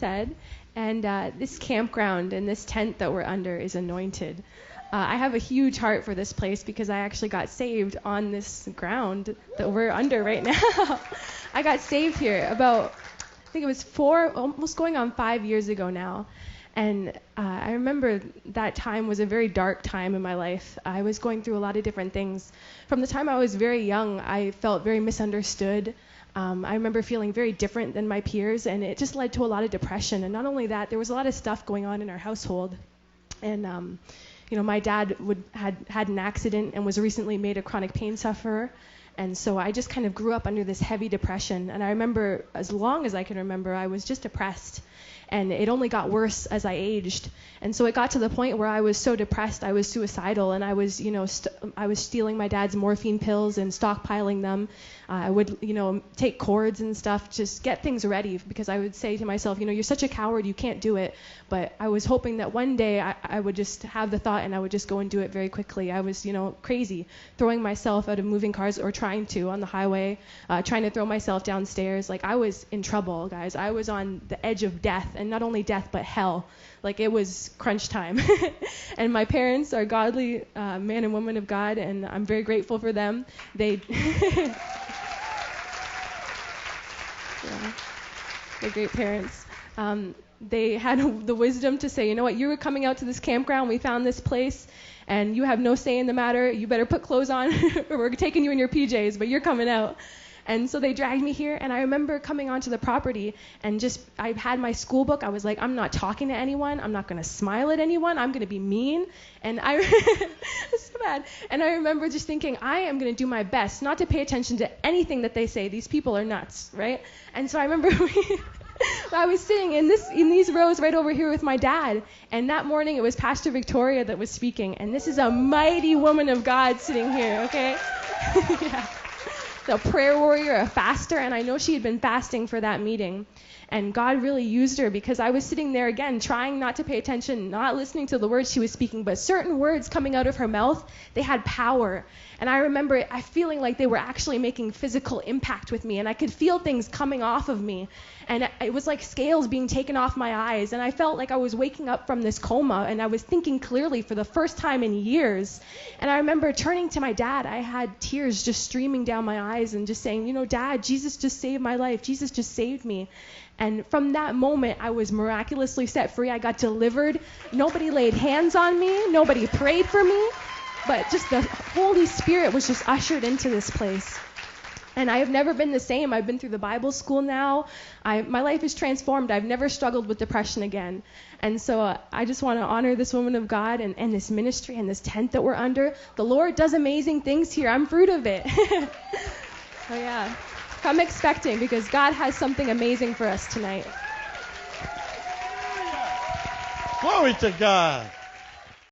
said, and this campground and this tent that we're under is anointed. I have a huge heart for this place because I actually got saved on this ground that we're under right now. I got saved here about, I think it was 4, almost going on 5 years ago now. And I remember that time was a very dark time in my life. I was going through a lot of different things. From the time I was very young, I felt very misunderstood. I remember feeling very different than my peers, and it just led to a lot of depression. And not only that, there was a lot of stuff going on in our household. And my dad had an accident and was recently made a chronic pain sufferer. And so I just kind of grew up under this heavy depression. And I remember, as long as I can remember, I was just depressed. And it only got worse as I aged. And so it got to the point where I was so depressed, I was suicidal, and I was, I was stealing my dad's morphine pills and stockpiling them. I would, take cords and stuff, just get things ready, because I would say to myself, you're such a coward, you can't do it. But I was hoping that one day I would just have the thought and I would just go and do it very quickly. I was, crazy, throwing myself out of moving cars, or trying to on the highway, trying to throw myself downstairs. Like, I was in trouble, guys. I was on the edge of death, and not only death, but hell. Like, it was crunch time. And my parents are godly man and woman of God, and I'm very grateful for them. They're great parents. They had the wisdom to say, you know what, you were coming out to this campground, we found this place, and you have no say in the matter. You better put clothes on, or we're taking you in your PJs, but you're coming out. And so they dragged me here, and I remember coming onto the property, and I had my school book. I was like, I'm not talking to anyone. I'm not going to smile at anyone. I'm going to be mean. And it's so bad. And I remember just thinking, I am going to do my best not to pay attention to anything that they say. These people are nuts, right? And so I remember I was sitting in these rows right over here with my dad, and that morning it was Pastor Victoria that was speaking, and this is a mighty woman of God sitting here, okay? Yeah. A prayer warrior, a faster, and I know she had been fasting for that meeting. And God really used her, because I was sitting there again trying not to pay attention, not listening to the words she was speaking, but certain words coming out of her mouth, they had power. And I remember feeling like they were actually making physical impact with me, and I could feel things coming off of me. And it was like scales being taken off my eyes, and I felt like I was waking up from this coma, and I was thinking clearly for the first time in years. And I remember turning to my dad. I had tears just streaming down my eyes and just saying, Dad, Jesus just saved my life. Jesus just saved me. And from that moment, I was miraculously set free. I got delivered. Nobody laid hands on me. Nobody prayed for me. But just the Holy Spirit was just ushered into this place. And I have never been the same. I've been through the Bible school now. My life is transformed. I've never struggled with depression again. And so I just want to honor this woman of God and this ministry and this tent that we're under. The Lord does amazing things here. I'm fruit of it. So yeah, come expecting, because God has something amazing for us tonight. Glory to God.